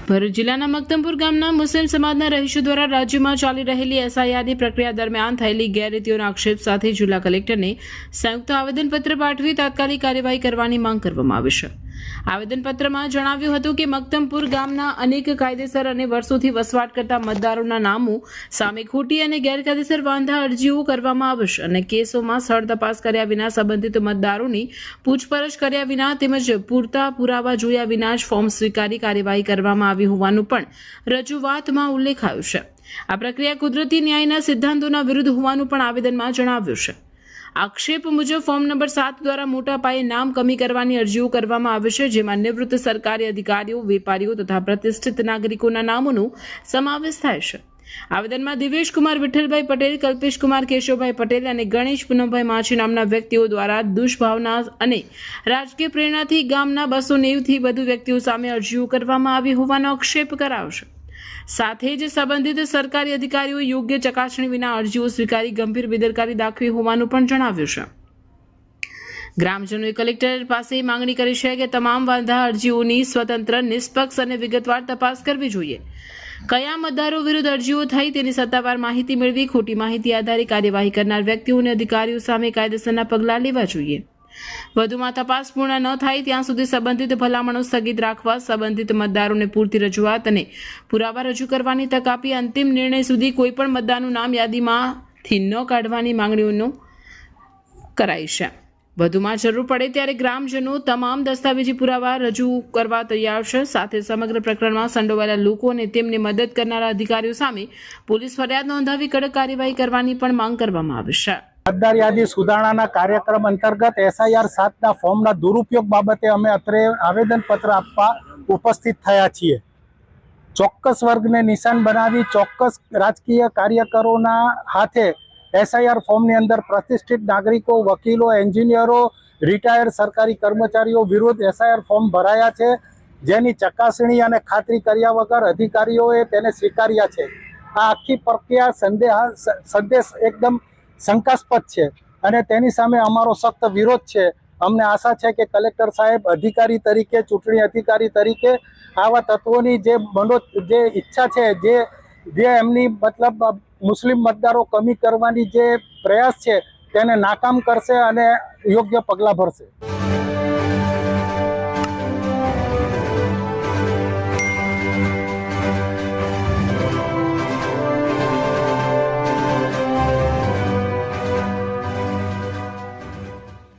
ભરૂચ જિલ્લાના મક્તમપુર ગામના મુસ્લિમ સમાજના રહીશો દ્વારા રાજ્યમાં ચાલી રહેલી એસઆઈઆરની પ્રક્રિયા દરમિયાન થયેલી ગેરરીતિઓના આક્ષેપ સાથે જિલ્લા કલેક્ટરને સંયુક્ત આવેદનપત્ર પાઠવી તાત્કાલિક કાર્યવાહી કરવાની માંગ કરવામાં આવી છે। આવેદનપત્રમાં જણાવ્યું હતું કે મક્તમપુર ગામના અનેક કાયદેસર અને વર્ષોથી વસવાટ કરતા મતદારોના નામો સામે ખોટી અને ગેરકાયદેસર વાંધા અરજીઓ કરવામાં આવશે અને કેસોમાં સ્થળ તપાસ કર્યા વિના સંબંધિત મતદારોની પૂછપરછ કર્યા વિના તેમજ પૂરતા પુરાવા જોયા વિના જ ફોર્મ સ્વીકારી કાર્યવાહી કરવામાં આવી હોવાનું પણ રજૂઆતમાં ઉલ્લેખાયું છે। આ પ્રક્રિયા કુદરતી ન્યાયના સિદ્ધાંતોના વિરુદ્ધ હોવાનું પણ આવેદનમાં જણાવ્યું છે। આક્ષેપ મુજબ ફોર્મ નંબર 7 દ્વારા મોટા પાયે નામ કમી કરવાની અરજીઓ કરવામાં આવી છે, જેમાં નિવૃત્ત સરકારી અધિકારીઓ, વેપારીઓ તથા પ્રતિષ્ઠિત નાગરિકોના નામોનો સમાવેશ થાય છે। આવેદનમાં દિવેશ કુમાર વિઠ્ઠલભાઈ પટેલ, કલ્પેશ કુમાર કેશવભાઈ પટેલ અને ગણેશ પૂનમભાઈ માછી નામના વ્યક્તિઓ દ્વારા દુષ્ભાવના અને રાજકીય પ્રેરણાથી ગામના 290 થી વધુ વ્યક્તિઓ સામે અરજીઓ કરવામાં આવી હોવાનો આક્ષેપ કરાયો છે। સાથે જ સંબંધિત સરકારી અધિકારીઓ યોગ્ય ચકાસણી વિના અરજીઓ સ્વીકારી ગંભીર બેદરકારી દાખવી હોવાનું પણ જણાવ્યું છે। ગ્રામજનોએ કલેક્ટર પાસે માંગણી કરી છે કે તમામ વાંધા અરજીઓની સ્વતંત્ર, નિષ્પક્ષ અને વિગતવાર તપાસ કરવી જોઈએ। કયા મતદારો વિરુદ્ધ અરજીઓ થઈ તેની સત્તાવાર માહિતી મેળવી ખોટી માહિતી આધારે કાર્યવાહી કરનાર વ્યક્તિઓ અને અધિકારીઓ સામે કાયદેસરના પગલાં લેવા જોઈએ। વધુમાં તપાસ પૂર્ણ ન થાય ત્યાં સુધી સંબંધિત ભલામણો સ્થગિત રાખવા, સંબંધિત મતદારોને પૂરતી રજૂઆત અને પુરાવા રજૂ કરવાની તક આપી અંતિમ નિર્ણય સુધી કોઈપણ મતદારનું નામ યાદીમાંથી ન કાઢવાની માંગણીઓ કરાઈ છે। વધુમાં જરૂર પડે ત્યારે ગ્રામજનો તમામ દસ્તાવેજી પુરાવા રજૂ કરવા તૈયાર છે। સાથે સમગ્ર પ્રકરણમાં સંડોવાયેલા લોકો અને તેમને મદદ કરનારા અધિકારીઓ સામે પોલીસ ફરિયાદ નોંધાવી કડક કાર્યવાહી કરવાની પણ માંગ કરવામાં આવી છે। મતદાર યાદી સુધારણાના કાર્યક્રમ અંતર્ગત SIR 7ના ફોર્મના દુરુપયોગ બાબતે અમે અત્રે આવેદનપત્ર આપવા ઉપસ્થિત થયા છીએ। ચોક્કસ વર્ગને નિશાન બનાવી ચોક્કસ રાજકીય કાર્યકરોના હાથે SIR ફોર્મની અંદર પ્રતિષ્ઠિત નાગરિકો, વકીલો, એન્જિનિયરો, રિટાયર્ડ સરકારી કર્મચારીઓ વિરુદ્ધ SIR ફોર્મ ભરાયા છે, જેની ચકાસણી અને ખાતરી કર્યા વગર અધિકારીઓએ તેને સ્વીકાર્યા છે। આ આખી પ્રક્રિયા સંદેશ એકદમ શંકાસ્પદ છે અને તેની સામે અમારો સખ્ત વિરોધ છે। અમને આશા છે કે કલેક્ટર સાહેબ અધિકારી તરીકે, ચૂંટણી અધિકારી તરીકે આવા તત્વોની જે ઈચ્છા છે, જે એમની મતલબ મુસ્લિમ મતદારો કમી કરવાની જે પ્રયાસ છે તેને નાકામ કરશે અને યોગ્ય પગલાં ભરશે।